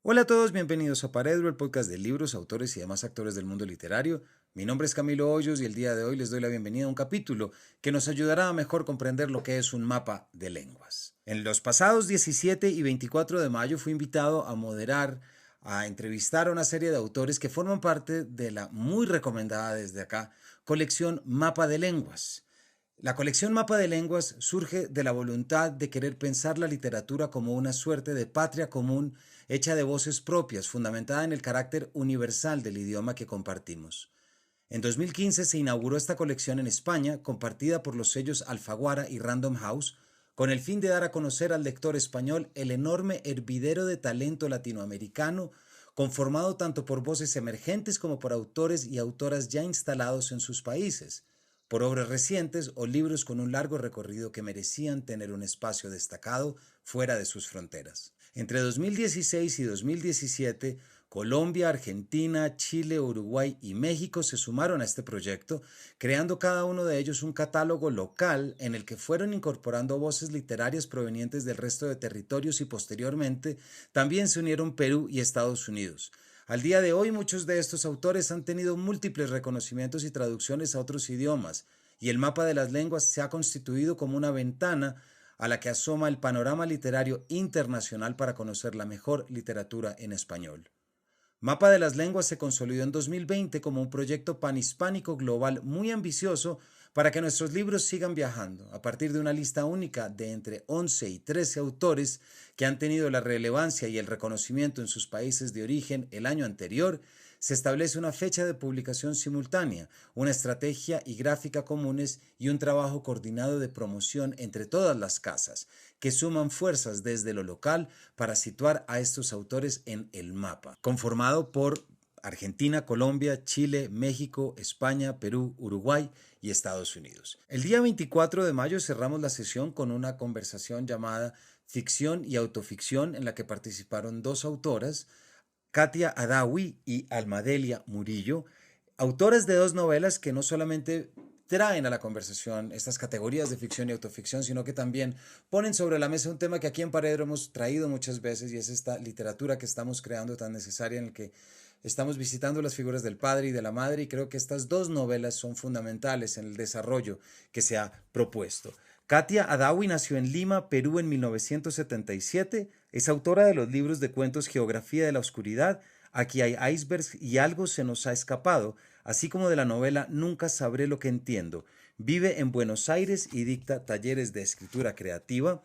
Hola a todos, bienvenidos a Paredro, el podcast de libros, autores y demás actores del mundo literario. Mi nombre es Camilo Hoyos y el día de hoy les doy la bienvenida a un capítulo que nos ayudará a mejor comprender lo que es un mapa de lenguas. En los pasados 17 y 24 de mayo fui invitado a moderar, a entrevistar a una serie de autores que forman parte de la muy recomendada desde acá colección Mapa de Lenguas. La colección Mapa de Lenguas surge de la voluntad de querer pensar la literatura como una suerte de patria común hecha de voces propias, fundamentada en el carácter universal del idioma que compartimos. En 2015 se inauguró esta colección en España, compartida por los sellos Alfaguara y Random House, con el fin de dar a conocer al lector español el enorme hervidero de talento latinoamericano, conformado tanto por voces emergentes como por autores y autoras ya instalados en sus países, por obras recientes o libros con un largo recorrido que merecían tener un espacio destacado fuera de sus fronteras. Entre 2016 y 2017, Colombia, Argentina, Chile, Uruguay y México se sumaron a este proyecto, creando cada uno de ellos un catálogo local en el que fueron incorporando voces literarias provenientes del resto de territorios y posteriormente también se unieron Perú y Estados Unidos. Al día de hoy muchos de estos autores han tenido múltiples reconocimientos y traducciones a otros idiomas, y el mapa de las lenguas se ha constituido como una ventana a la que asoma el panorama literario internacional para conocer la mejor literatura en español. Mapa de las Lenguas se consolidó en 2020 como un proyecto panhispánico global muy ambicioso para que nuestros libros sigan viajando, a partir de una lista única de entre 11 y 13 autores que han tenido la relevancia y el reconocimiento en sus países de origen el año anterior. Se establece una fecha de publicación simultánea, una estrategia y gráfica comunes y un trabajo coordinado de promoción entre todas las casas, que suman fuerzas desde lo local para situar a estos autores en el mapa, conformado por Argentina, Colombia, Chile, México, España, Perú, Uruguay y Estados Unidos. El día 24 de mayo cerramos la sesión con una conversación llamada Ficción y Autoficción, en la que participaron dos autoras, Katia Adawi y Almadelia Murillo, autoras de dos novelas que no solamente traen a la conversación estas categorías de ficción y autoficción, sino que también ponen sobre la mesa un tema que aquí en Paredro hemos traído muchas veces, y es esta literatura que estamos creando tan necesaria, en el que estamos visitando las figuras del padre y de la madre, y creo que estas dos novelas son fundamentales en el desarrollo que se ha propuesto. Katia Adawi nació en Lima, Perú, en 1977. Es autora de los libros de cuentos Geografía de la Oscuridad, Aquí hay icebergs y algo se nos ha escapado, así como de la novela Nunca sabré lo que entiendo. Vive en Buenos Aires y dicta talleres de escritura creativa.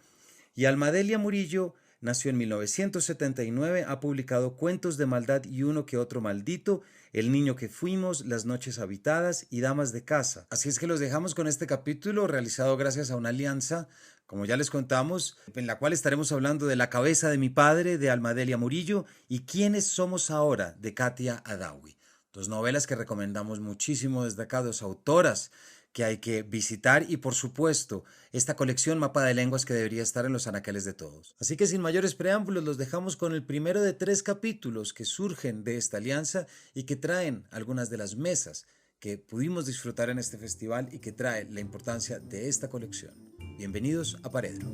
Y Almadelia Murillo nació en 1979, ha publicado Cuentos de Maldad y Uno que Otro Maldito, El Niño que Fuimos, Las Noches Habitadas y Damas de Casa. Así es que los dejamos con este capítulo realizado gracias a una alianza, como ya les contamos, en la cual estaremos hablando de La Cabeza de mi Padre, de Almadelia Murillo, y Quiénes somos ahora, de Katia Adawi. Dos novelas que recomendamos muchísimo desde acá, dos autoras que hay que visitar, y por supuesto esta colección Mapa de Lenguas que debería estar en los anaqueles de todos. Así que sin mayores preámbulos los dejamos con el primero de 3 capítulos que surgen de esta alianza y que traen algunas de las mesas que pudimos disfrutar en este festival y que trae la importancia de esta colección. Bienvenidos a Paredro.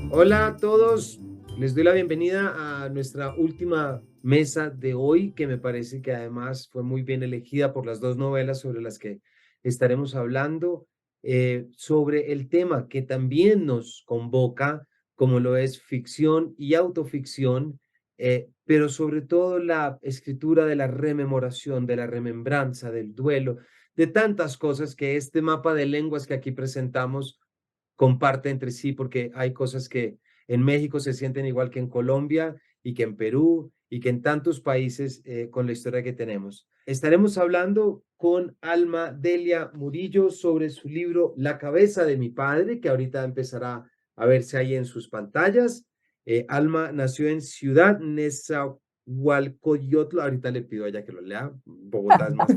Hola a todos, les doy la bienvenida a nuestra última mesa de hoy, que me parece que además fue muy bien elegida por las dos novelas sobre las que estaremos hablando, sobre el tema que también nos convoca, como lo es ficción y autoficción, pero sobre todo la escritura de la rememoración, de la remembranza, del duelo, de tantas cosas que este mapa de lenguas que aquí presentamos comparte entre sí, porque hay cosas que en México se sienten igual que en Colombia y que en Perú y que en tantos países con la historia que tenemos. Estaremos hablando con Alma Delia Murillo sobre su libro La cabeza de mi padre, que ahorita empezará a verse ahí en sus pantallas. Alma nació en Ciudad Nezahualcóyotl, ahorita le pido a ella que lo lea, Bogotá es más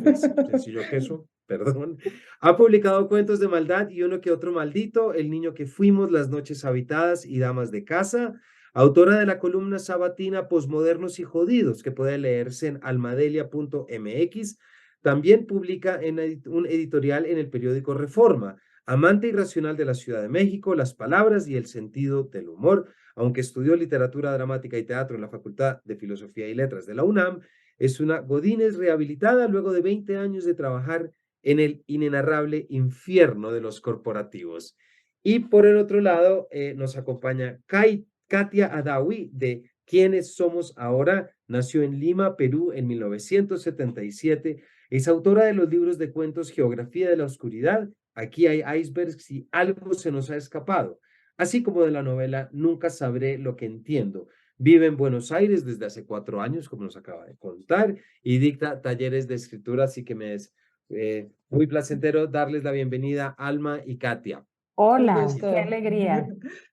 sencillo que eso, perdón. Ha publicado Cuentos de Maldad y Uno que Otro Maldito, El Niño que Fuimos, Las Noches Habitadas y Damas de Casa. Autora de la columna sabatina Posmodernos y Jodidos, que puede leerse en almadelia.mx. También publica en un editorial en el periódico Reforma. Amante irracional de la Ciudad de México, las palabras y el sentido del humor. Aunque estudió literatura dramática y teatro en la Facultad de Filosofía y Letras de la UNAM, es una Godínez rehabilitada luego de 20 años de trabajar en el inenarrable infierno de los corporativos. Y por el otro lado, nos acompaña Katia Adawi de ¿Quiénes somos ahora? Nació en Lima, Perú, en 1977. Es autora de los libros de cuentos Geografía de la Oscuridad, Aquí hay icebergs y algo se nos ha escapado, así como de la novela Nunca sabré lo que entiendo. Vive en Buenos Aires desde hace 4 años, como nos acaba de contar, y dicta talleres de escritura, así que me es muy placentero darles la bienvenida Alma y Katia. Un Hola, qué gusto. alegría.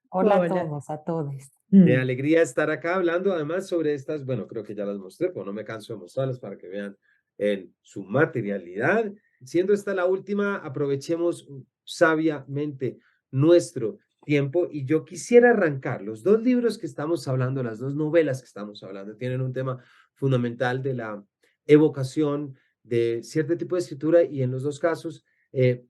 Hola a Hola. todos, a todos. Me alegría estar acá hablando además sobre estas, bueno, creo que ya las mostré, pero no me canso de mostrarlas para que vean en su materialidad. Siendo esta la última, aprovechemos sabiamente nuestro tiempo y yo quisiera arrancar. Los dos libros que estamos hablando, las dos novelas que estamos hablando, tienen un tema fundamental de la evocación de cierto tipo de escritura y en los dos casos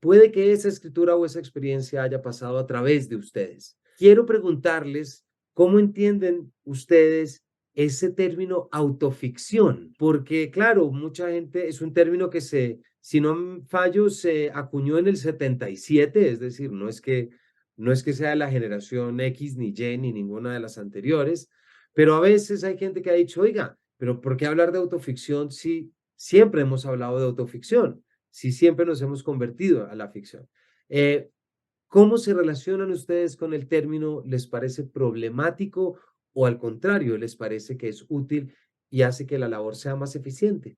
puede que esa escritura o esa experiencia haya pasado a través de ustedes. Quiero preguntarles cómo entienden ustedes ese término autoficción, porque claro, mucha gente, es un término que si no fallo, se acuñó en el 77, es decir, no es que sea la generación X ni Y ni ninguna de las anteriores, pero a veces hay gente que ha dicho, oiga, pero ¿por qué hablar de autoficción si siempre hemos hablado de autoficción? Si siempre nos hemos convertido a la ficción. ¿Cómo se relacionan ustedes con el término? ¿Les parece problemático o al contrario, les parece que es útil y hace que la labor sea más eficiente?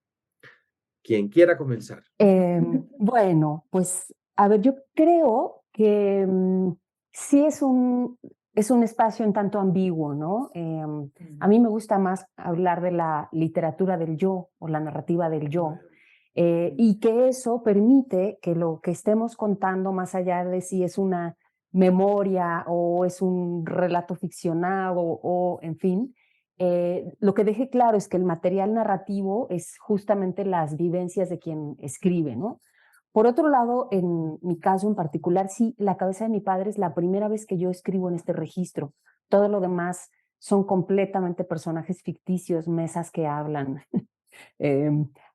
Quien quiera comenzar. Bueno, pues a ver, yo creo que sí es un espacio un tanto ambiguo, ¿no? A mí me gusta más hablar de la literatura del yo o la narrativa del yo. Y que eso permite que lo que estemos contando, más allá de si es una memoria o es un relato ficcionado o en fin, lo que deje claro es que el material narrativo es justamente las vivencias de quien escribe, ¿no? Por otro lado, en mi caso en particular, sí, La cabeza de mi padre es la primera vez que yo escribo en este registro. Todo lo demás son completamente personajes ficticios, mesas que hablan,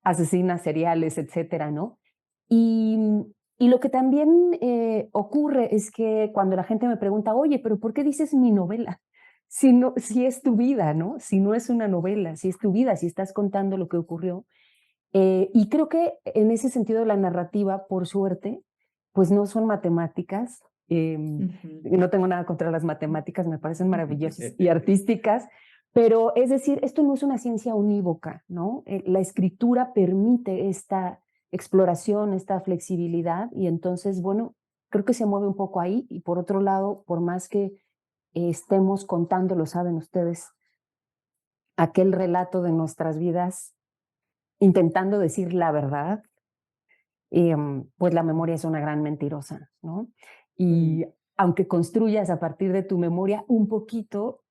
asesinas seriales, etcétera, ¿no? Y, y lo que también ocurre es que cuando la gente me pregunta, oye, pero ¿por qué dices mi novela? Si, no, si es tu vida, ¿no? Si no es una novela, si es tu vida, si estás contando lo que ocurrió. Y creo que en ese sentido la narrativa, por suerte, pues no son matemáticas. No tengo nada contra las matemáticas, me parecen maravillosas y artísticas, pero es decir, esto no es una ciencia unívoca, ¿no? La escritura permite esta exploración, esta flexibilidad y entonces, bueno, creo que se mueve un poco ahí y por otro lado, por más que estemos contando, lo saben ustedes, aquel relato de nuestras vidas, intentando decir la verdad, pues la memoria es una gran mentirosa, ¿no? Y aunque construyas a partir de tu memoria un poquito,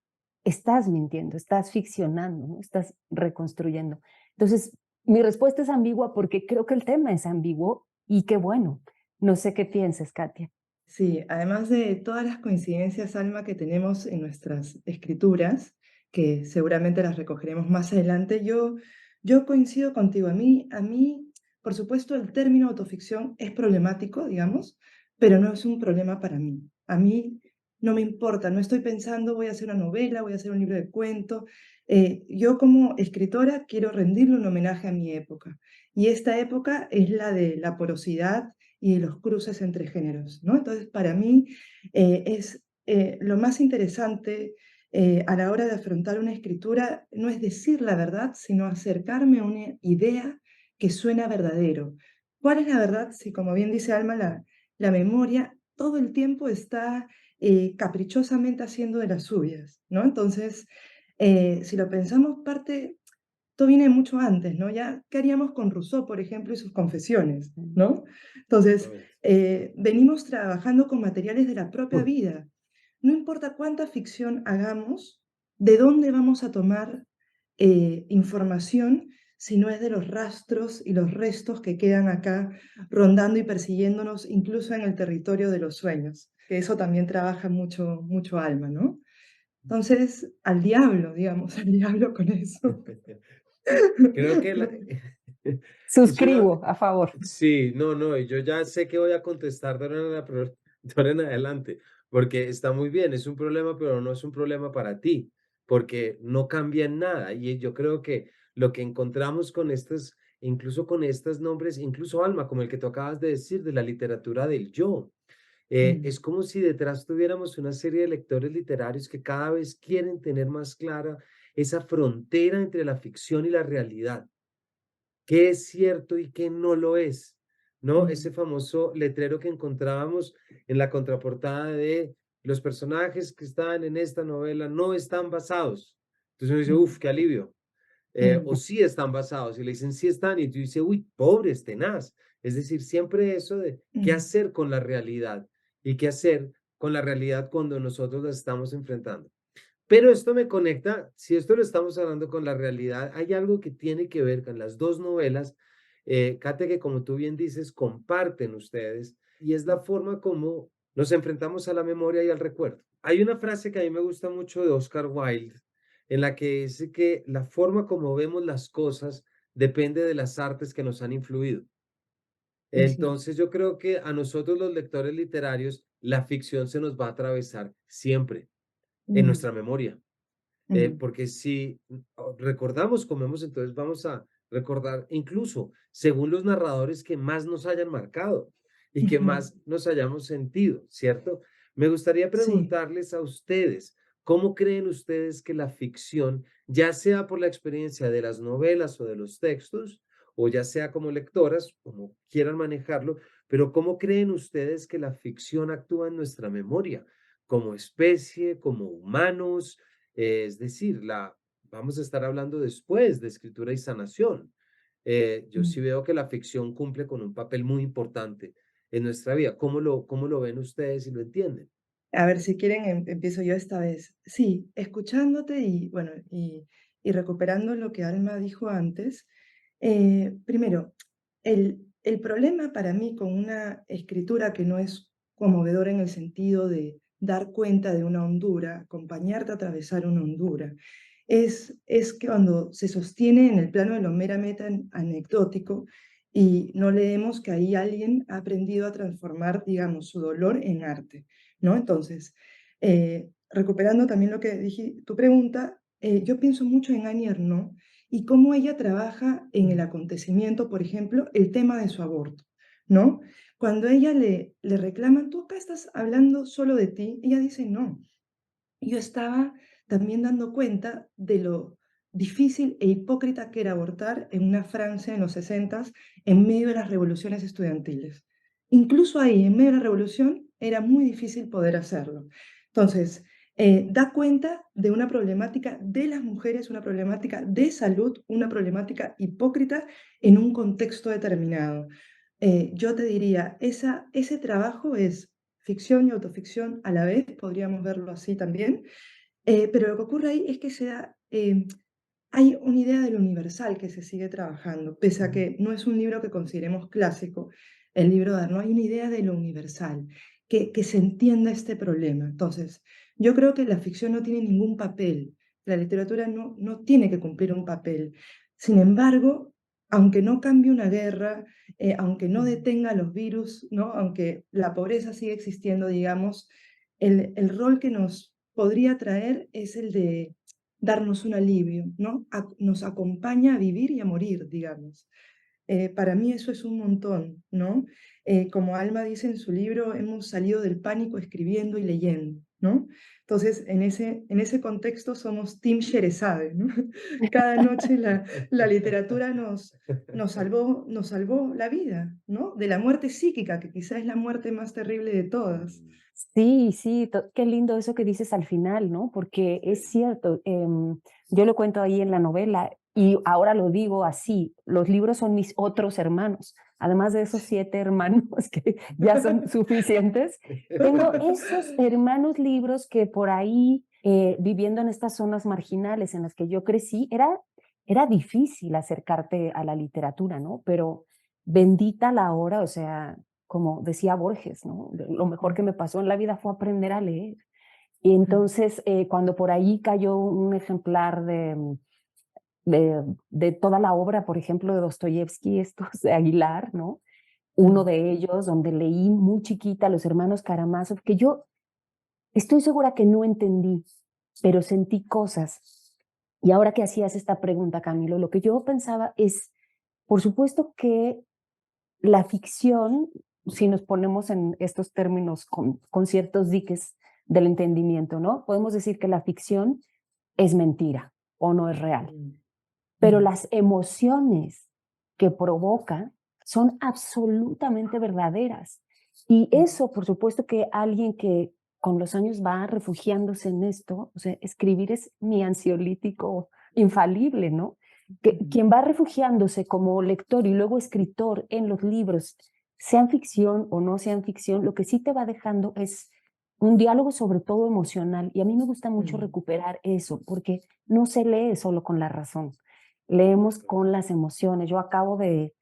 estás mintiendo, estás ficcionando, ¿no? Estás reconstruyendo. Entonces, mi respuesta es ambigua porque creo que el tema es ambiguo y qué bueno. No sé qué pienses, Katia. Sí, además de todas las coincidencias, Alma, que tenemos en nuestras escrituras, que seguramente las recogeremos más adelante, yo coincido contigo. A mí, por supuesto, el término autoficción es problemático, digamos, pero no es un problema para mí. A mí no me importa, no estoy pensando voy a hacer una novela, voy a hacer un libro de cuento. Yo como escritora quiero rendirle un homenaje a mi época. Y esta época es la de la porosidad y los cruces entre géneros, ¿no? Entonces, para mí es lo más interesante a la hora de afrontar una escritura, no es decir la verdad, sino acercarme a una idea que suena verdadero. ¿Cuál es la verdad? Si, como bien dice Alma, la memoria todo el tiempo está caprichosamente haciendo de las suyas, ¿no? Entonces, si lo pensamos, esto viene mucho antes, ¿no? Ya, ¿qué haríamos con Rousseau, por ejemplo, y sus confesiones, ¿no? Entonces, venimos trabajando con materiales de la propia vida. No importa cuánta ficción hagamos, ¿de dónde vamos a tomar información si no es de los rastros y los restos que quedan acá rondando y persiguiéndonos, incluso en el territorio de los sueños? Que eso también trabaja mucho, mucho Alma, ¿no? Entonces, al diablo, digamos, al diablo con eso. Creo que hice una, Suscribo a favor. sí, no, no, y yo ya sé que voy a contestar de ahora en adelante, porque está muy bien, es un problema, pero no es un problema para ti, porque no cambia en nada. Y yo creo que lo que encontramos con estos, incluso con estos nombres, incluso Alma, como el que tú acabas de decir, de la literatura del yo, Mm, es como si detrás tuviéramos una serie de lectores literarios que cada vez quieren tener más clara esa frontera entre la ficción y la realidad, qué es cierto y qué no lo es, ¿no? Ese mm, famoso letrero que encontrábamos en la contraportada de los personajes que están en esta novela no están basados. Entonces uno dice, uff, mm, qué alivio. O mm, sí están basados, y le dicen sí están, y tú dices, uy, pobres, tenaz. Es decir, siempre eso de qué mm, hacer con la realidad y qué hacer con la realidad cuando nosotros la estamos enfrentando. Pero esto me conecta, si esto lo estamos hablando con la realidad, hay algo que tiene que ver con las dos novelas, Kate, que como tú bien dices, comparten ustedes, y es la forma como nos enfrentamos a la memoria y al recuerdo. Hay una frase que a mí me gusta mucho de Oscar Wilde, en la que dice que la forma como vemos las cosas depende de las artes que nos han influido. es cierto. Entonces yo creo que a nosotros los lectores literarios, la ficción se nos va a atravesar siempre en Mm, nuestra memoria. mm, Porque si recordamos, comemos, entonces vamos a recordar incluso según los narradores que más nos hayan marcado y que ujú, más nos hayamos sentido, ¿cierto? Me gustaría sí. preguntarles a ustedes, ¿cómo creen ustedes que la ficción, ya sea por la experiencia de las novelas o de los textos, o ya sea como lectoras, como quieran manejarlo, pero cómo creen ustedes que la ficción actúa en nuestra memoria, como especie, como humanos? Es decir, vamos a estar hablando después de escritura y sanación. Yo sí Mm. veo que la ficción cumple con un papel muy importante en nuestra vida. Cómo lo ven ustedes y lo entienden? A ver, si quieren, empiezo yo esta vez. Sí, escuchándote y bueno, y recuperando lo que Alma dijo antes. Primero, el problema para mí con una escritura que no es conmovedora en el sentido de dar cuenta de una hondura, acompañarte a atravesar una hondura, es que cuando se sostiene en el plano de lo meramente anecdótico y no leemos que ahí alguien ha aprendido a transformar, digamos, su dolor en arte, ¿no? Entonces, recuperando también lo que dije, tu pregunta, yo pienso mucho en Annie Ernaux y cómo ella trabaja en el acontecimiento, por ejemplo, el tema de su aborto, ¿no? Cuando ella le reclama, tú acá estás hablando solo de ti, ella dice, no, yo estaba también dando cuenta de lo difícil e hipócrita que era abortar en una Francia en los 60 en medio de las revoluciones estudiantiles. Incluso ahí, en medio de la revolución, era muy difícil poder hacerlo. Entonces, da cuenta de una problemática de las mujeres, una problemática de salud, una problemática hipócrita en un contexto determinado. Yo te diría, ese trabajo es ficción y autoficción a la vez, podríamos verlo así también, pero lo que ocurre ahí es que hay una idea de lo universal que se sigue trabajando, pese a Ujú. que no es un libro que consideremos clásico, el libro de Arnaud, hay una idea de lo universal, que se entienda este problema. Entonces, yo creo que la ficción no tiene ningún papel, la literatura no tiene que cumplir un papel. Sin embargo, aunque no cambie una guerra, aunque no detenga los virus, ¿no? Aunque la pobreza siga existiendo, digamos, el rol que nos podría traer es el de darnos un alivio, ¿no? Nos acompaña a vivir y a morir, digamos. Para mí eso es un montón, ¿no? Como Alma dice en su libro, hemos salido del pánico escribiendo y leyendo, ¿no? Entonces, en ese contexto somos Team Sherezade, ¿no? Cada noche la literatura nos salvó la vida, ¿no? De la muerte psíquica, que quizás es la muerte más terrible de todas. Mm, Sí, sí, qué lindo eso que dices al final, ¿no? Porque es sí. cierto, yo lo cuento ahí en la novela y ahora lo digo así, los libros son mis otros hermanos, además de esos Sí. 7 hermanos que ya son suficientes, tengo esos hermanos libros que por ahí, viviendo en estas zonas marginales en las que yo crecí, era difícil acercarte a la literatura, ¿no? Pero bendita la hora, o sea, como decía Borges, ¿no? Lo mejor que me pasó en la vida fue aprender a leer. Y entonces, cuando por ahí cayó un ejemplar de toda la obra, por ejemplo, de Dostoyevsky, estos de Aguilar, ¿no? Uno de ellos, donde leí muy chiquita Los hermanos Karamazov, que yo estoy segura que no entendí, pero sentí cosas. Y ahora que hacías esta pregunta, Camilo, lo que yo pensaba es, por supuesto que la ficción, si nos ponemos en estos términos con ciertos diques del entendimiento, ¿no? Podemos decir que la ficción es mentira o no es real, pero las emociones que provoca son absolutamente verdaderas. Y eso, por supuesto que alguien que con los años va refugiándose en esto, o sea, escribir es mi ansiolítico infalible, ¿no? Quien va refugiándose como lector y luego escritor en los libros, sean ficción o no sean ficción, lo que sí te va dejando es un diálogo sobre todo emocional. Y a mí me gusta mucho recuperar eso, porque no se lee solo con la razón, leemos con las emociones. Yo acabo de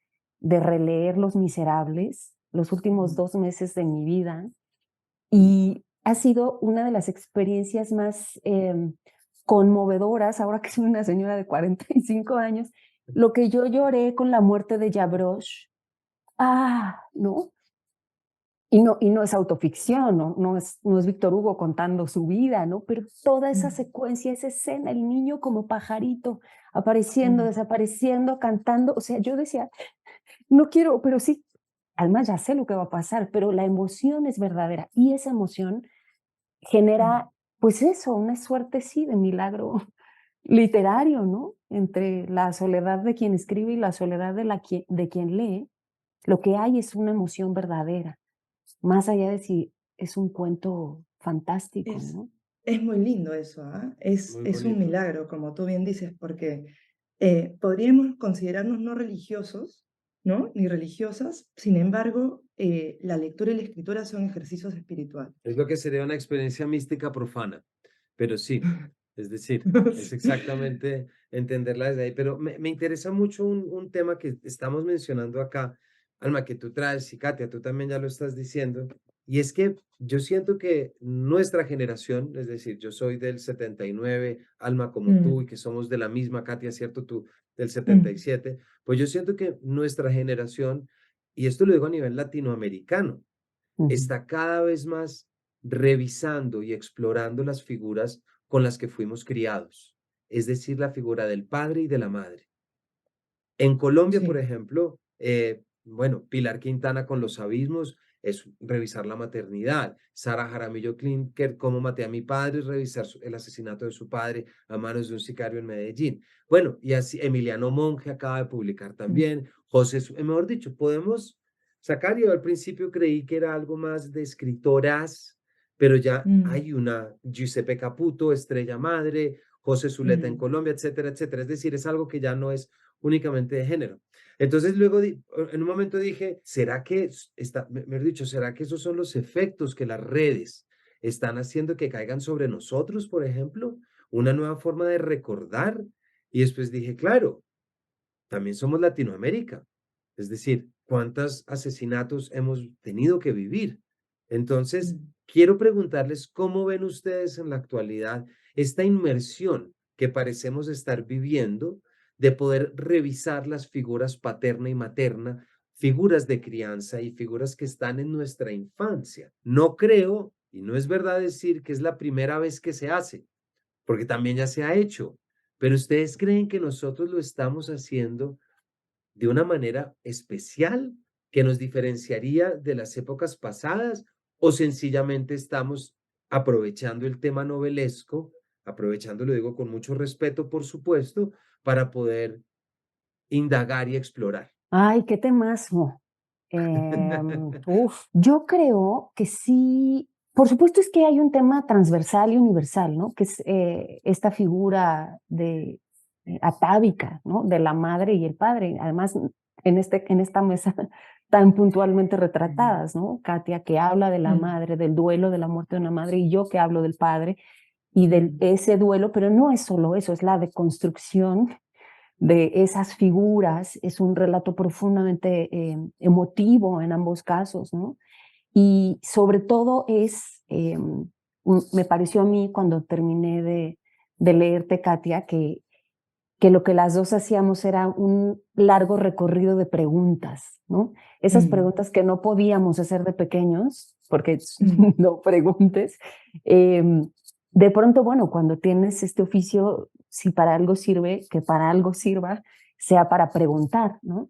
releer Los Miserables los últimos 2 meses de mi vida y ha sido una de las experiencias más conmovedoras, ahora que soy una señora de 45 años, lo que yo lloré con la muerte de Gavroche. ¿No? Y no es autoficción, no es Víctor Hugo contando su vida, ¿no? Pero toda esa secuencia, esa escena, el niño como pajarito, apareciendo, desapareciendo, cantando, o sea, yo decía, no quiero, pero sí, además ya sé lo que va a pasar, pero la emoción es verdadera y esa emoción genera, pues eso, una suerte, sí, de milagro literario, ¿no? Entre la soledad de quien escribe y la soledad de quien lee, lo que hay es una emoción verdadera, más allá de si es un cuento fantástico, Es, ¿no? es muy lindo eso, ¿ah? Muy Es un bonito. milagro, como tú bien dices, porque podríamos considerarnos no religiosos, ¿no? Ni religiosas, sin embargo, la lectura y la escritura son ejercicios espirituales. Es lo que sería una experiencia mística profana, pero sí, es decir, es exactamente entenderla desde ahí. Pero me interesa mucho un tema que estamos mencionando acá, Alma, que tú traes, y Katia, tú también ya lo estás diciendo, y es que yo siento que nuestra generación, es decir, yo soy del 79, Alma como tú, y que somos de la misma, Katia, ¿cierto? Tú del 77, pues yo siento que nuestra generación, y esto lo digo a nivel latinoamericano, está cada vez más revisando y explorando las figuras con las que fuimos criados, es decir, la figura del padre y de la madre. En Colombia, por Sí. ejemplo, bueno, Pilar Quintana con Los Abismos es revisar la maternidad. Sara Jaramillo Klinker, Cómo maté a mi padre, es revisar el asesinato de su padre a manos de un sicario en Medellín. Bueno, y así Emiliano Monge acaba de publicar también. José, mejor dicho, podemos sacar, yo al principio creí que era algo más de escritoras, pero ya hay una Giuseppe Caputo, Estrella Madre, José Zuleta en Colombia, etcétera, etcétera. Es decir, es algo que ya no es únicamente de género. Entonces luego en un momento dije, ¿será que mejor dicho, será que esos son los efectos que las redes están haciendo que caigan sobre nosotros, por ejemplo? Una nueva forma de recordar. Y después dije, claro, también somos Latinoamérica. Es decir, ¿cuántos asesinatos hemos tenido que vivir? Entonces, quiero preguntarles cómo ven ustedes en la actualidad esta inmersión que parecemos estar viviendo de poder revisar las figuras paterna y materna, figuras de crianza y figuras que están en nuestra infancia. No creo, y no es verdad decir que es la primera vez que se hace, porque también ya se ha hecho, pero ustedes creen que nosotros lo estamos haciendo de una manera especial que nos diferenciaría de las épocas pasadas o sencillamente estamos aprovechando el tema novelesco, aprovechando, lo digo con mucho respeto, por supuesto, para poder indagar y explorar. Ay, qué temazo. Yo creo que sí, por supuesto es que hay un tema transversal y universal, ¿no? Que es esta figura de atávica, ¿no? De la madre y el padre. Además, en esta mesa tan puntualmente retratadas, ¿no? Katia, que habla de la madre, del duelo de la muerte de una madre, y yo que hablo del padre y de ese duelo, pero no es solo eso, es la deconstrucción de esas figuras. Es un relato profundamente emotivo en ambos casos, ¿no? Y sobre todo es me pareció a mí cuando terminé de leerte, Katia, que lo que las dos hacíamos era un largo recorrido de preguntas, ¿no? Esas Mm, preguntas que no podíamos hacer de pequeños, porque mm, no preguntes. De pronto, bueno, cuando tienes este oficio, si para algo sirve, que para algo sirva, sea para preguntar, ¿no?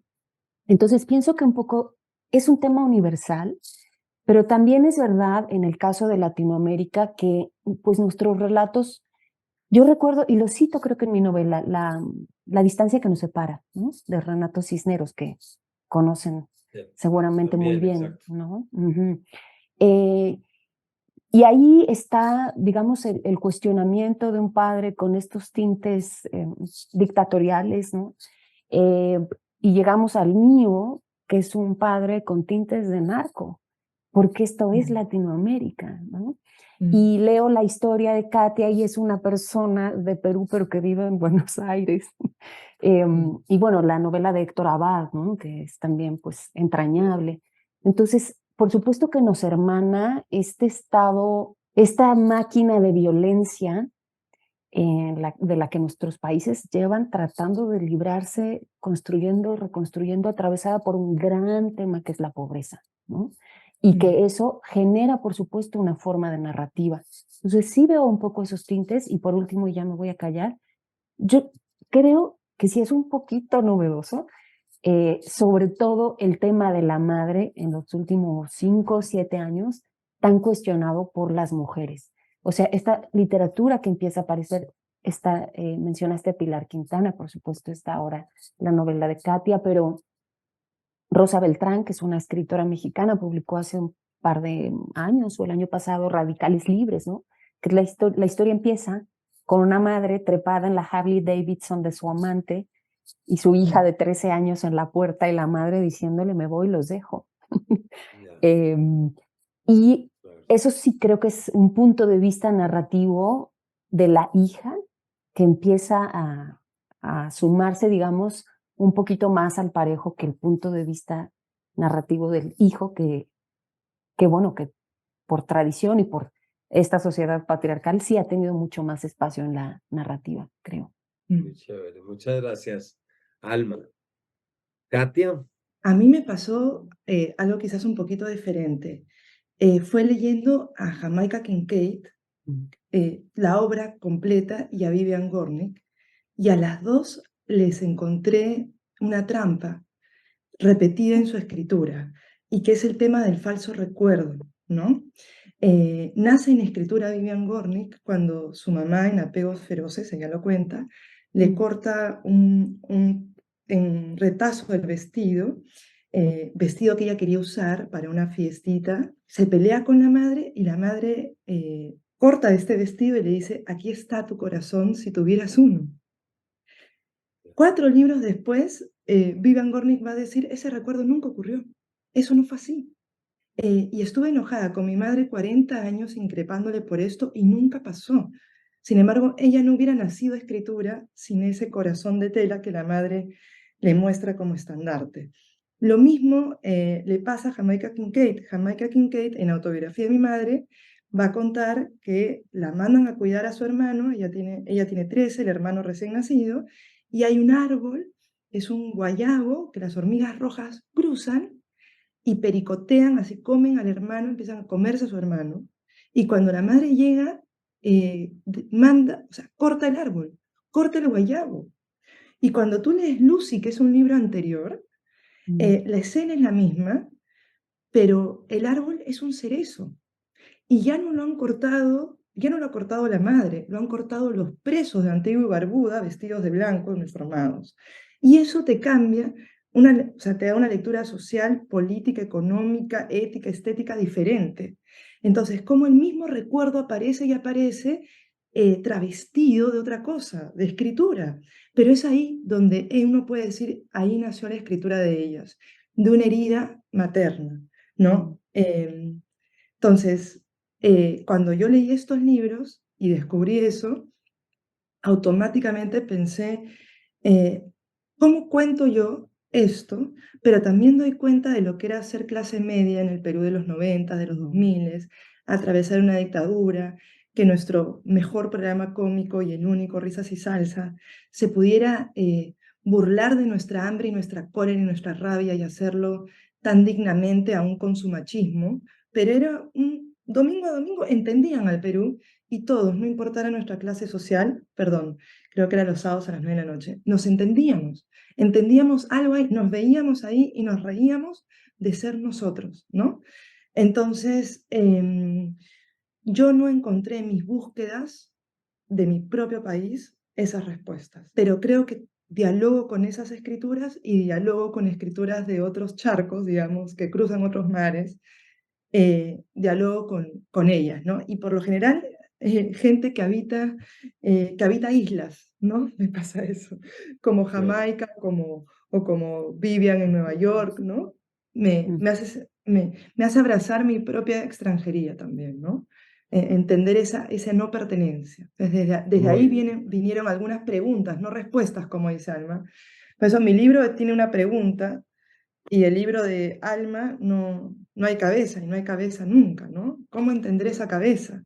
Entonces pienso que un poco es un tema universal, pero también es verdad en el caso de Latinoamérica que pues nuestros relatos, yo recuerdo, y lo cito creo que en mi novela, la distancia que nos separa, ¿no? De Renato Cisneros, que conocen Sí, seguramente muy también, bien, exacto. ¿no? Ujú. Eh, y ahí está, digamos, el cuestionamiento de un padre con estos tintes dictatoriales, ¿no? Eh, y llegamos al mío, que es un padre con tintes de narco, porque esto es mm, Latinoamérica, ¿no? mm, Y leo la historia de Katia y es una persona de Perú, pero que vive en Buenos Aires. mm, Y bueno, la novela de Héctor Abad, ¿no? Que es también pues entrañable. Entonces, por supuesto que nos hermana este estado, esta máquina de violencia de la que nuestros países llevan tratando de librarse, construyendo, reconstruyendo, atravesada por un gran tema que es la pobreza, ¿no? Y mm. que eso genera, por supuesto, una forma de narrativa. Entonces, sí veo un poco esos tintes y por último, y ya me voy a callar, yo creo que sí es un poquito novedoso, sobre todo el tema de la madre en los últimos 5 o 7 años, tan cuestionado por las mujeres. O sea, esta literatura que empieza a aparecer, mencionaste a Pilar Quintana, por supuesto, está ahora la novela de Katia, pero Rosa Beltrán, que es una escritora mexicana, publicó hace un par de años o el año pasado Radicales Libres, ¿no? Que la historia empieza con una madre trepada en la Harley Davidson de su amante y su hija Mm, de 13 años en la puerta y la madre diciéndole, me voy, los dejo. Ya, Em, y claro. eso sí creo que es un punto de vista narrativo de la hija que empieza a sumarse, digamos, un poquito más al parejo que el punto de vista narrativo del hijo que bueno, que por tradición y por esta sociedad patriarcal sí ha tenido mucho más espacio en la narrativa, creo. Muy mm. chévere. Muchas gracias, Alma. Katia. A mí me pasó algo quizás un poquito diferente. Fue leyendo a Jamaica Kincaid, Mm. la obra completa, y a Vivian Gornick, y a las dos les encontré una trampa repetida en su escritura, y que es el tema del falso recuerdo, ¿no? Nace en escritura Vivian Gornick cuando su mamá, en Apegos Feroces, ella lo cuenta, le Mm. corta en retazo del vestido, vestido que ella quería usar para una fiestita, se pelea con la madre y la madre corta este vestido y le dice, aquí está tu corazón si tuvieras uno. 4 libros después, Vivian Gornick va a decir, ese recuerdo nunca ocurrió, eso no fue así. Y estuve enojada con mi madre 40 años increpándole por esto y nunca pasó. Sin embargo, ella no hubiera nacido escritura sin ese corazón de tela que la madre le muestra como estandarte. Lo mismo le pasa a Jamaica Kincaid. Jamaica Kincaid, en Autobiografía de mi madre, va a contar que la mandan a cuidar a su hermano, ella tiene 13, el hermano recién nacido, y hay un árbol, es un guayabo que las hormigas rojas cruzan y pericotean, así comen al hermano, empiezan a comerse a su hermano. Y cuando la madre llega, manda, o sea, corta el árbol, corta el guayabo. Y cuando tú lees Lucy, que es un libro anterior, Mm. la escena es la misma, pero el árbol es un cerezo. Y ya no lo han cortado, ya no lo ha cortado la madre, lo han cortado los presos de Antigua y Barbuda, vestidos de blanco, uniformados. Y eso te cambia, o sea, te da una lectura social, política, económica, ética, estética diferente. Entonces, como el mismo recuerdo aparece y aparece travestido de otra cosa, de escritura. Pero es ahí donde uno puede decir, ahí nació la escritura de ellas, de una herida materna, Mm. ¿no? Entonces, cuando yo leí estos libros y descubrí eso, automáticamente pensé, eh, ¿cómo cuento yo esto? Pero también doy cuenta de lo que era ser clase media en el Perú de los 90, de los 2000, atravesar una dictadura, que nuestro mejor programa cómico y el único, Risas y Salsa, se pudiera burlar de nuestra hambre y nuestra cólera y nuestra rabia y hacerlo tan dignamente, aún con su machismo, pero era un domingo a domingo, entendían al Perú y todos, no importara nuestra clase social, perdón, creo que era los sábados a las 9 de la noche, nos entendíamos algo ahí, nos veíamos ahí y nos reíamos de ser nosotros, ¿no? Entonces, yo no encontré en mis búsquedas de mi propio país esas respuestas, pero creo que dialogo con esas escrituras y dialogo con escrituras de otros charcos, digamos, que cruzan otros mares, dialogo con ellas, ¿no? Y por lo general, gente que habita islas, ¿no? Me pasa eso, como Claro. Jamaica, o como Vivian en Nueva York, ¿no? Mm. Me hace abrazar mi propia extranjería también, ¿no? Entender esa no pertenencia. Desde Muy ahí bien. vinieron algunas preguntas, no respuestas, como dice Alma. Por eso mi libro tiene una pregunta y el libro de Alma no hay cabeza y no hay cabeza nunca, ¿no? ¿Cómo entender esa cabeza?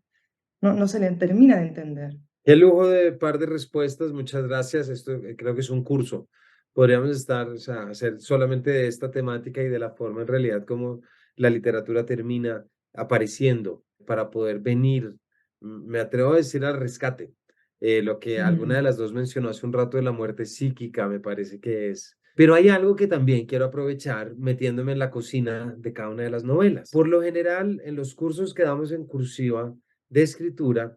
No se le termina de entender. Qué lujo de par de respuestas, muchas gracias. Esto creo que es un curso. Podríamos estar, o sea, hacer solamente de esta temática y de la forma en realidad como la literatura termina apareciendo para poder venir, me atrevo a decir al rescate. Lo que alguna de Mm. las dos mencionó hace un rato de la muerte psíquica, me parece que es. Pero hay algo que también quiero aprovechar metiéndome en la cocina de cada una de las novelas. Por lo general, en los cursos que damos en cursiva de escritura,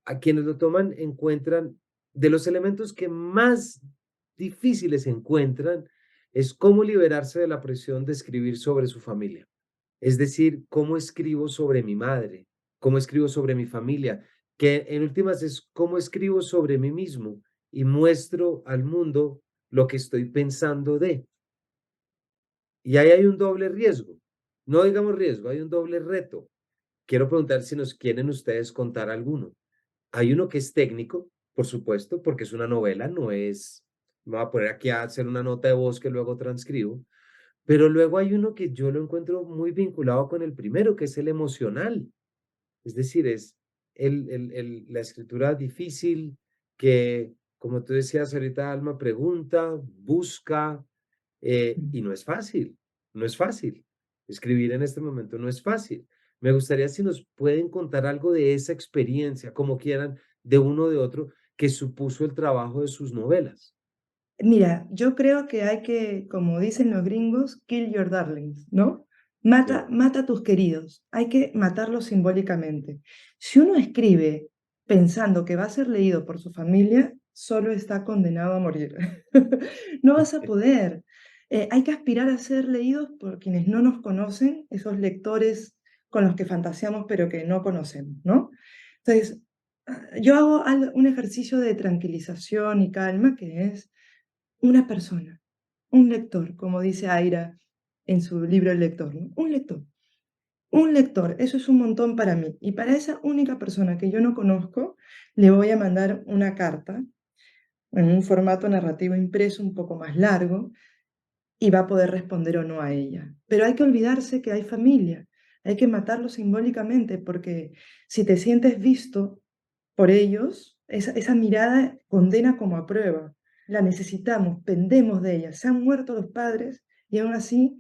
a quienes lo toman encuentran de los elementos que más difíciles encuentran es cómo liberarse de la presión de escribir sobre su familia. Es decir, cómo escribo sobre mi madre, cómo escribo sobre mi familia, que en últimas es cómo escribo sobre mí mismo y muestro al mundo lo que estoy pensando de. Y ahí hay un doble riesgo. No digamos riesgo, hay un doble reto. Quiero preguntar si nos quieren ustedes contar alguno. Hay uno que es técnico, por supuesto, porque es una novela, no es, me voy a poner aquí a hacer una nota de voz que luego transcribo, pero luego hay uno que yo lo encuentro muy vinculado con el primero, que es el emocional. Es decir, es la escritura difícil que, como tú decías ahorita, Alma, pregunta, busca, y no es fácil, no es fácil. Escribir en este momento no es fácil. Me gustaría si nos pueden contar algo de esa experiencia, como quieran, de uno o de otro, que supuso el trabajo de sus novelas. Mira, yo creo que hay que, como dicen los gringos, kill your darlings, ¿no? Sí. Mata a tus queridos, hay que matarlos simbólicamente. Si uno escribe pensando que va a ser leído por su familia, solo está condenado a morir. No vas a poder. Hay que aspirar a ser leídos por quienes no nos conocen, esos lectores con los que fantaseamos pero que no conocemos, ¿no? Entonces, yo hago un ejercicio de tranquilización y calma que es una persona, un lector, como dice Aira en su libro El lector, ¿no? Un lector, eso es un montón para mí. Y para esa única persona que yo no conozco, le voy a mandar una carta en un formato narrativo impreso un poco más largo y va a poder responder o no a ella. Pero hay que olvidarse que hay familia, hay que matarlo simbólicamente porque si te sientes visto por ellos, esa mirada condena como a prueba. La necesitamos, pendemos de ella. Se han muerto los padres y aún así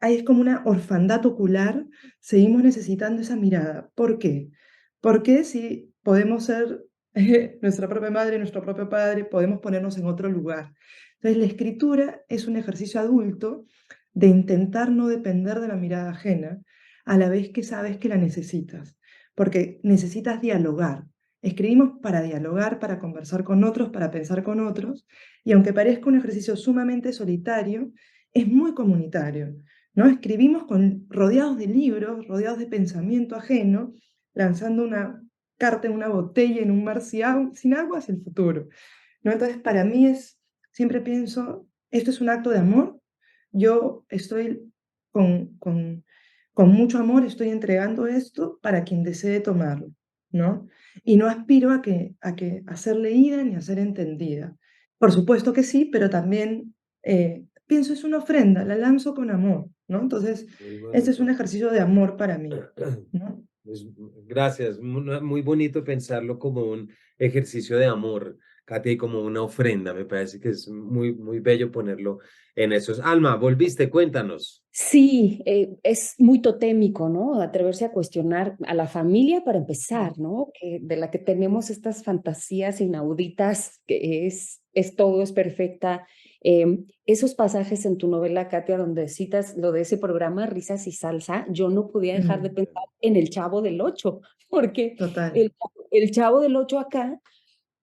ahí es como una orfandad ocular, seguimos necesitando esa mirada. ¿Por qué? Porque si podemos ser nuestra propia madre, nuestro propio padre, podemos ponernos en otro lugar. Entonces, la escritura es un ejercicio adulto de intentar no depender de la mirada ajena, a la vez que sabes que la necesitas, porque necesitas dialogar. Escribimos para dialogar, para conversar con otros, para pensar con otros, y aunque parezca un ejercicio sumamente solitario, es muy comunitario, ¿no? Escribimos rodeados de libros, rodeados de pensamiento ajeno, lanzando una carta en una botella en un mar sin agua hacia el futuro, ¿no? Entonces, para mí siempre pienso, esto es un acto de amor, yo estoy con mucho amor, estoy entregando esto para quien desee tomarlo, ¿no? Y no aspiro a ser leída ni a ser entendida. Por supuesto que sí, pero también pienso es una ofrenda, la lanzo con amor, ¿no? Entonces, Muy este es un bonito. ejercicio de amor para mí, ¿no? Gracias, muy bonito pensarlo como un ejercicio de amor, Katia, y como una ofrenda. Me parece que es muy bello ponerlo en esos. Alma, volviste, cuéntanos. Sí, es muy totémico, ¿no? Atreverse a cuestionar a la familia para Mm, empezar, ¿no? De la que tenemos estas fantasías inauditas, que es todo, es perfecta. Esos pasajes en tu novela, Katia, donde citas lo de ese programa, Risas y Salsa, yo no podía dejar de mm, pensar en el Chavo del Ocho, porque total. el Chavo del Ocho acá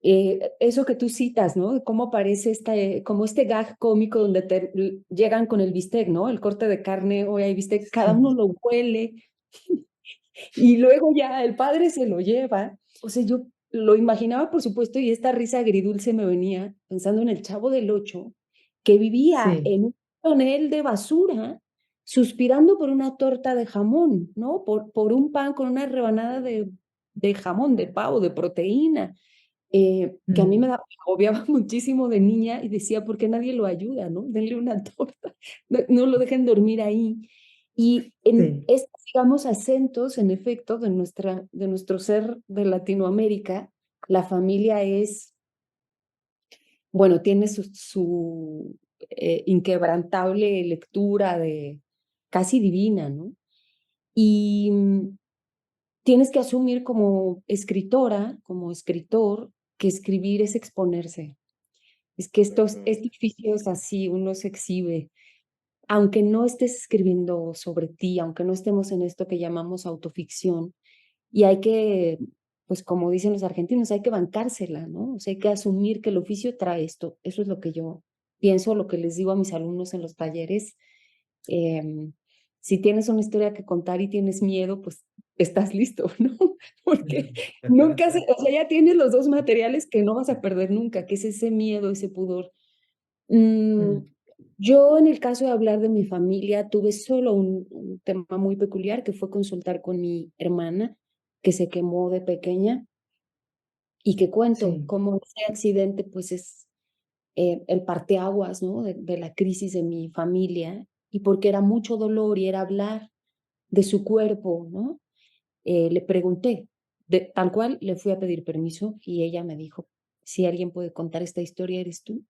eso que tú citas, ¿no? De cómo aparece como este gag cómico donde llegan con el bistec, ¿no? El corte de carne, hoy hay bistec, cada uno Sí, lo huele y luego ya el padre se lo lleva. O sea, yo lo imaginaba, por supuesto, y esta risa agridulce me venía pensando en el Chavo del Ocho, que vivía sí, en un tonel de basura, suspirando por una torta de jamón, ¿no? Por un pan con una rebanada de jamón, de pavo, de proteína que a mí mm, me agobiaba muchísimo de niña y decía, ¿por qué nadie lo ayuda, no? Denle una torta, no lo dejen dormir ahí. Y en sí, estos, digamos, acentos, en efecto, de nuestro ser de Latinoamérica, la familia es, bueno, tiene su inquebrantable lectura de casi divina, ¿no? Y tienes que asumir como escritora, como escritor, que escribir es exponerse. Es que Ujú. este oficio es así, uno se exhibe. Aunque no estés escribiendo sobre ti, aunque no estemos en esto que llamamos autoficción, y hay que, pues como dicen los argentinos, hay que bancársela, ¿no? O sea, hay que asumir que el oficio trae esto. Eso es lo que yo pienso, lo que les digo a mis alumnos en los talleres. Em, si tienes una historia que contar y tienes miedo, pues estás listo, ¿no? Porque nunca o sea, ya tienes los dos materiales que no vas a perder nunca, que es ese miedo, ese pudor. Mm, mm, yo en el caso de hablar de mi familia tuve solo un tema muy peculiar que fue consultar con mi hermana que se quemó de pequeña y que cuento sí, cómo ese accidente pues es el parteaguas, ¿no? De la crisis de mi familia y porque era mucho dolor y era hablar de su cuerpo, ¿no? Le pregunté, tal cual le fui a pedir permiso y ella me dijo, si alguien puede contar esta historia eres tú.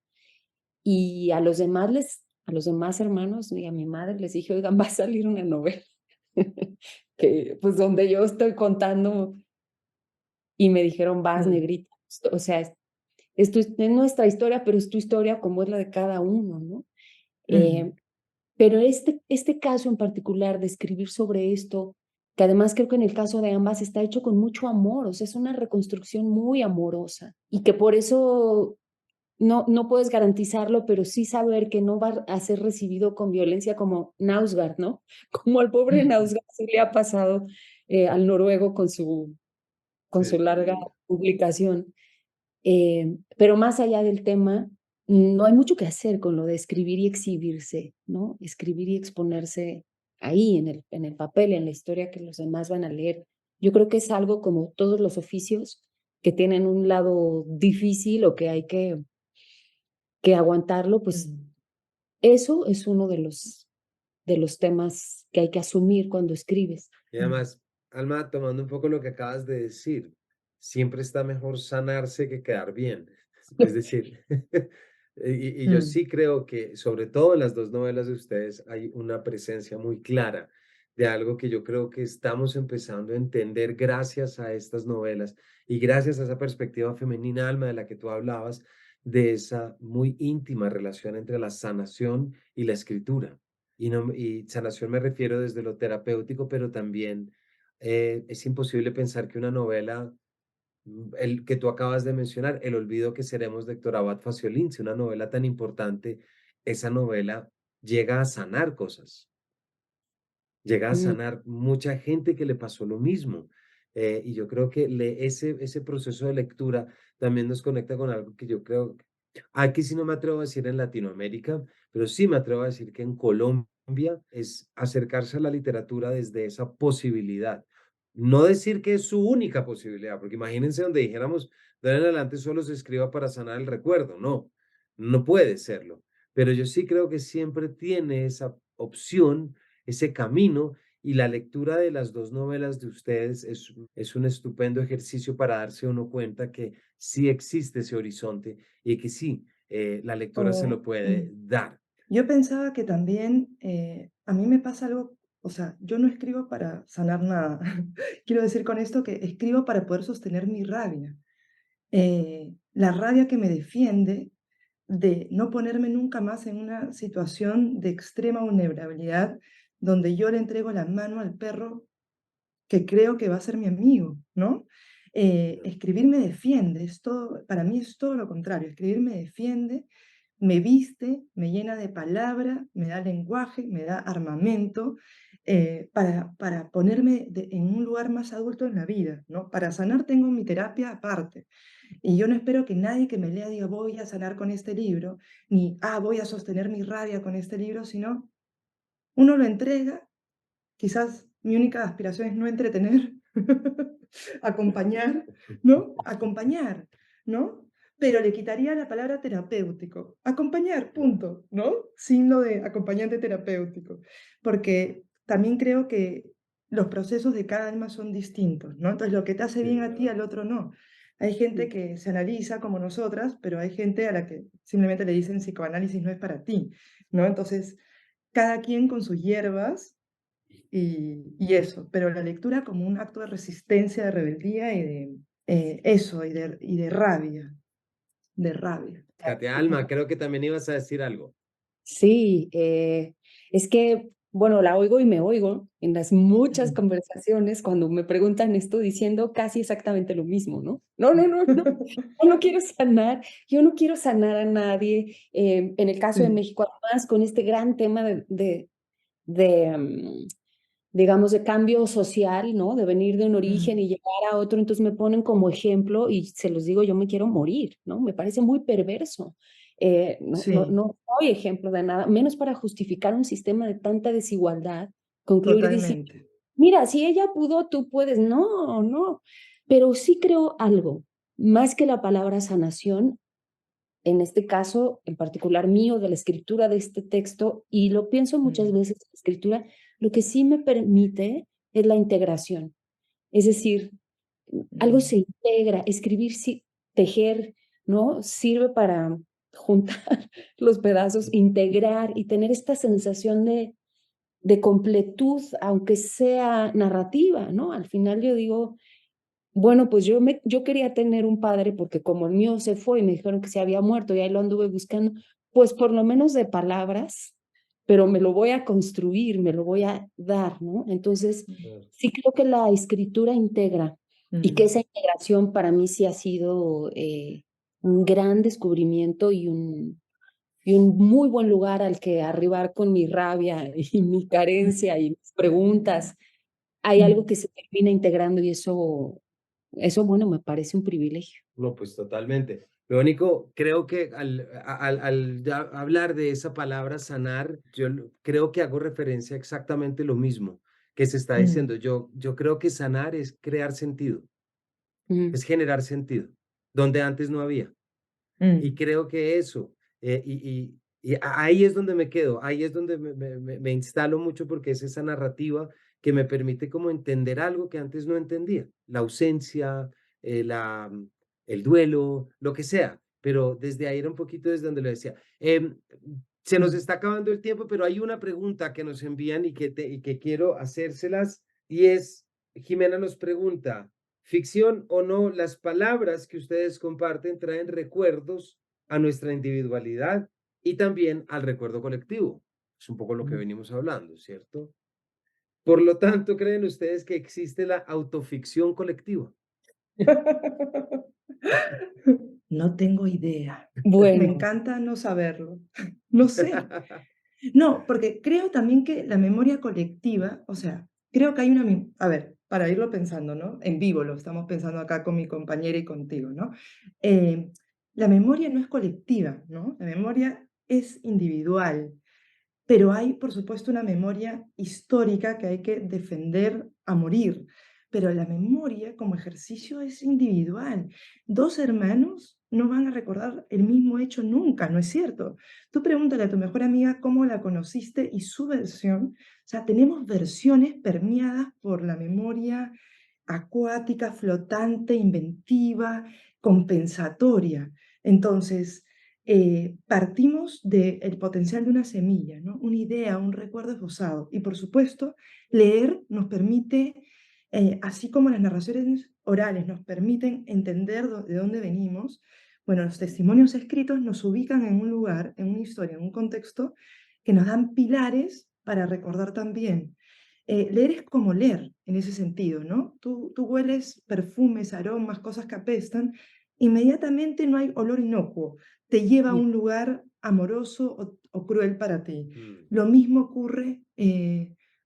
Y a los demás hermanos y a mi madre les dije, oigan, va a salir una novela, que pues donde yo estoy contando y me dijeron, vas, mm, negrita. O sea, es nuestra historia, pero es tu historia como es la de cada uno, ¿no? mm, Eh, pero este caso en particular de escribir sobre esto, que además creo que en el caso de ambas está hecho con mucho amor, o sea, es una reconstrucción muy amorosa y que por eso no puedes garantizarlo, pero sí saber que no va a ser recibido con violencia como Nausgard, ¿no? Como al pobre Nausgard sí le ha pasado al noruego con su Sí. larga publicación. Pero más allá del tema, no hay mucho que hacer con lo de escribir y exhibirse, ¿no? Escribir y exponerse ahí en el papel, en la historia que los demás van a leer. Yo creo que es algo como todos los oficios que tienen un lado difícil o que hay que aguantarlo, pues mm, eso es uno de los temas que hay que asumir cuando escribes. Y mm, además, Alma, tomando un poco lo que acabas de decir, siempre está mejor sanarse que quedar bien. Es decir, y yo mm, sí creo que, sobre todo en las dos novelas de ustedes, hay una presencia muy clara de algo que yo creo que estamos empezando a entender gracias a estas novelas y gracias a esa perspectiva femenina, Alma, de la que tú hablabas, de esa muy íntima relación entre la sanación y la escritura. Y sanación me refiero desde lo terapéutico, pero también es imposible pensar que una novela, el que tú acabas de mencionar, El olvido que seremos de Héctor Abad Faciolince, una novela tan importante, esa novela llega a sanar cosas, llega a Mm, sanar mucha gente que le pasó lo mismo. Y yo creo que ese proceso de lectura también nos conecta con algo que yo creo, aquí sí no me atrevo a decir en Latinoamérica, pero sí me atrevo a decir que en Colombia es acercarse a la literatura desde esa posibilidad. No decir que es su única posibilidad, porque imagínense donde dijéramos, de ahora en adelante solo se escriba para sanar el recuerdo. No, no puede serlo. pero yo sí creo que siempre tiene esa opción, ese camino, y la lectura de las dos novelas de ustedes es un estupendo ejercicio para darse uno cuenta que sí existe ese horizonte y que sí, la lectura se lo O, puede dar. yo pensaba que también a mí me pasa algo, o sea, yo no escribo para sanar nada. Quiero decir con esto que escribo para poder sostener mi rabia. La rabia que me defiende de no ponerme nunca más en una situación de extrema vulnerabilidad donde yo le entrego la mano al perro que creo que va a ser mi amigo, ¿no? Escribir me defiende, para mí es todo lo contrario, escribir me defiende, me viste, me llena de palabra, me da lenguaje, me da armamento, para ponerme en un lugar más adulto en la vida, ¿no? Para sanar tengo mi terapia aparte, y yo no espero que nadie que me lea diga voy a sanar con este libro, ni voy a sostener mi rabia con este libro, sino uno lo entrega. Quizás mi única aspiración es no entretener, acompañar, ¿no? Acompañar, ¿no? Pero le quitaría la palabra terapéutico. Acompañar, punto, ¿no? Sin lo de acompañante terapéutico. Porque también creo que los procesos de cada alma son distintos, ¿no? Entonces, lo que te hace Sí, es bien a ti, verdad. al otro no. Hay gente que se analiza como nosotras, pero hay gente a la que simplemente le dicen psicoanálisis no es para ti, ¿no? Entonces, cada quien con sus hierbas y eso, pero la lectura como un acto de resistencia, de rebeldía y de eso, y de rabia, de rabia. Katia Alma, creo que también ibas a decir algo. Sí, es que, bueno, la oigo y me oigo en las muchas Ujú. conversaciones cuando me preguntan esto diciendo casi exactamente lo mismo, ¿no? No, no, no, no, yo no quiero sanar a nadie. En el caso de Sí, México, además, con este gran tema de, digamos, de cambio social, ¿no? De venir de un origen mm, y llegar a otro, entonces me ponen como ejemplo y se los digo, yo me quiero morir, ¿no? Me parece muy perverso. sí, No soy ejemplo de nada, menos para justificar un sistema de tanta desigualdad, concluir diciendo, totalmente. mira, si ella pudo, tú puedes. No, no, pero sí creo algo, más que la palabra sanación, en este caso, en particular mío, de la escritura de este texto, y lo pienso muchas Mm, veces, la escritura, lo que sí me permite es la integración. Es decir, algo mm, se integra, escribir, sí, tejer, ¿no? Sirve para juntar los pedazos, integrar y tener esta sensación de completud, aunque sea narrativa, ¿no? Al final yo digo, bueno, pues yo quería tener un padre porque como el mío se fue y me dijeron que se había muerto y ahí lo anduve buscando, pues por lo menos de palabras, pero me lo voy a construir, me lo voy a dar, ¿no? Entonces, Claro. sí creo que la escritura integra y que mm. esa integración para mí sí ha sido un gran descubrimiento y un muy buen lugar al que arribar con mi rabia y mi carencia y mis preguntas. Hay algo Mm. que se termina integrando y eso, bueno, me parece un privilegio. No, pues totalmente. Lo único, creo que al ya hablar de esa palabra sanar, creo que hago referencia a exactamente lo mismo que se está Mm, diciendo. Yo creo que sanar es crear sentido, Ujú, es generar sentido, donde antes no había. Y mm, creo que eso, ahí es donde me quedo, ahí es donde me instalo mucho porque es esa narrativa que me permite como entender algo que antes no entendía, la ausencia, el duelo, lo que sea, pero desde ahí era un poquito desde donde lo decía. Se nos mm. está acabando el tiempo, pero hay una pregunta que nos envían y que quiero hacérselas y es, Jimena nos pregunta, ficción o no, las palabras que ustedes comparten traen recuerdos a nuestra individualidad y también al recuerdo colectivo. Es un poco lo que venimos hablando, ¿cierto? Por lo tanto, ¿creen ustedes que existe la autoficción colectiva? No tengo idea. Me Bueno, encanta no saberlo. No sé. No, porque creo también que la memoria colectiva, o sea, creo que hay a ver, para irlo pensando, ¿no? En vivo lo estamos pensando acá con mi compañera y contigo, ¿no? Eh, la memoria no es colectiva, ¿no? La memoria es individual, pero hay, por supuesto, una memoria histórica que hay que defender a morir. Pero la memoria como ejercicio es individual. Dos hermanos no van a recordar el mismo hecho nunca, ¿no es cierto? Tú pregúntale a tu mejor amiga cómo la conociste y su versión, o sea, tenemos versiones permeadas por la memoria acuática, flotante, inventiva, compensatoria. Entonces, partimos del potencial de una semilla, ¿no? Una idea, un recuerdo esbozado. Y por supuesto, leer nos permite, así como las narraciones orales nos permiten entender de dónde venimos, bueno, los testimonios escritos nos ubican en un lugar, en una historia, en un contexto que nos dan pilares para recordar también. Leer es como leer en ese sentido, ¿no? Tú hueles perfumes, aromas, cosas que apestan, inmediatamente no hay olor inocuo, te lleva a un lugar amoroso o cruel para ti. Lo mismo ocurre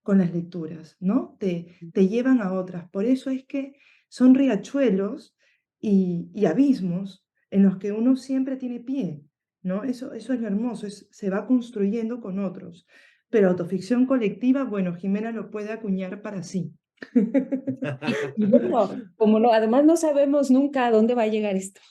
con las lecturas, ¿no? Te llevan a otras. Por eso es que son riachuelos y abismos en los que uno siempre tiene pie, ¿no? Eso es lo hermoso, se va construyendo con otros. Pero autoficción colectiva, bueno, Jimena lo puede acuñar para sí. Y bueno, como no, además no sabemos nunca a dónde va a llegar esto.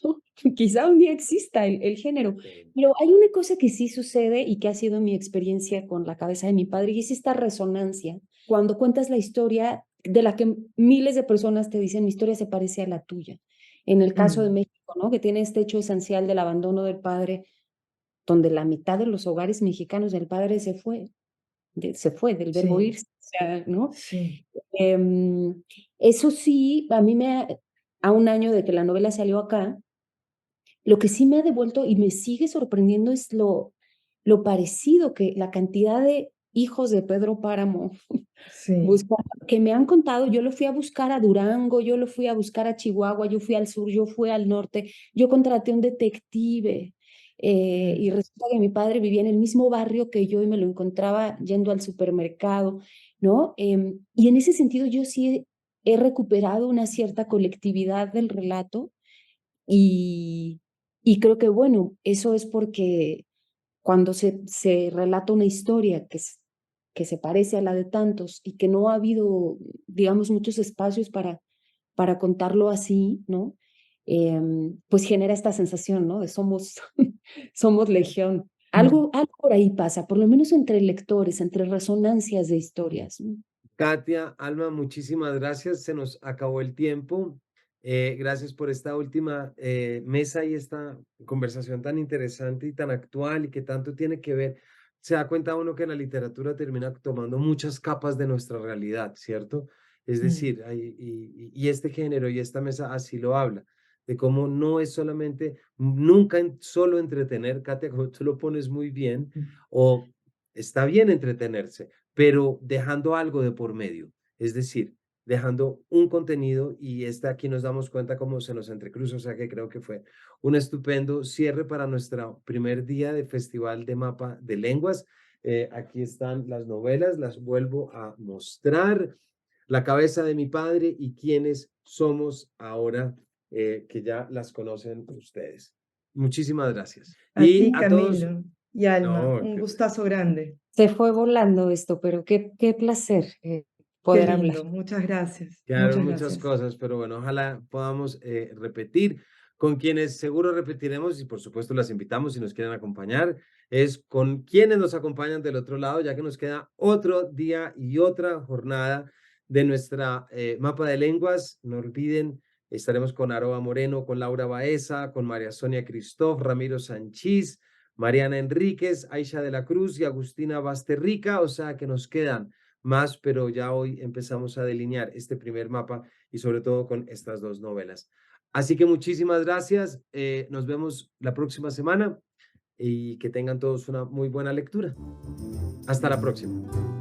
Quizá un día exista el género. Pero hay una cosa que sí sucede y que ha sido mi experiencia con La cabeza de mi padre, y es esta resonancia. Cuando cuentas la historia de la que miles de personas te dicen, mi historia se parece a la tuya. En el caso de México, ¿no? Que tiene este hecho esencial del abandono del padre, donde la mitad de los hogares mexicanos del padre se fue del verbo Sí, irse, o sea, ¿no? sí. Eso sí, a un año de que la novela salió acá, lo que sí me ha devuelto y me sigue sorprendiendo es lo parecido que la cantidad de hijos de Pedro Páramo Sí, que me han contado. Yo lo fui a buscar a Durango, yo lo fui a buscar a Chihuahua, yo fui al sur, yo fui al norte, yo contraté un detective. Y resulta que mi padre vivía en el mismo barrio que yo y me lo encontraba yendo al supermercado, ¿no? Y en ese sentido yo sí he recuperado una cierta colectividad del relato y, y creo que, bueno, eso es porque cuando se relata una historia que se parece a la de tantos y que no ha habido, digamos, muchos espacios para contarlo así, ¿no? Pues genera esta sensación, ¿no? De somos, somos legión. Algo por ahí pasa, por lo menos entre lectores, entre resonancias de historias, ¿no? Katia, Alma, muchísimas gracias. Se nos acabó el tiempo. Gracias por esta última mesa y esta conversación tan interesante y tan actual y que tanto tiene que ver. Se da cuenta uno que la literatura termina tomando muchas capas de nuestra realidad, ¿cierto? Es decir, y este género y esta mesa así lo habla, de cómo no es solamente, nunca solo entretener, Katia, como tú lo pones muy bien, o está bien entretenerse, pero dejando algo de por medio, es decir, dejando un contenido y aquí nos damos cuenta cómo se nos entrecruza, o sea que creo que fue un estupendo cierre para nuestro primer día de Festival de Mapa de Lenguas. Aquí están las novelas, las vuelvo a mostrar, La cabeza de mi padre y quiénes somos ahora, que ya las conocen ustedes. Muchísimas gracias. a Y ti, a todos, Camilo y Alma, no, un gustazo grande. Se fue volando esto, pero qué placer Qué poder hablar. lindo, muchas gracias. quedaron Muchas muchas gracias. cosas, pero bueno, ojalá podamos repetir. Con quienes seguro repetiremos y por supuesto las invitamos si nos quieren acompañar, es con quienes nos acompañan del otro lado, ya que nos queda otro día y otra jornada de nuestra mapa de lenguas. No olviden, estaremos con Aroa Moreno, con Laura Baeza, con María Sonia Cristóf, Ramiro Sanchís, Mariana Enríquez, Aisha de la Cruz y Agustina Basterrica, o sea que nos quedan más, pero ya hoy empezamos a delinear este primer mapa y sobre todo con estas dos novelas. Así que muchísimas gracias, nos vemos la próxima semana y que tengan todos una muy buena lectura. Hasta la próxima.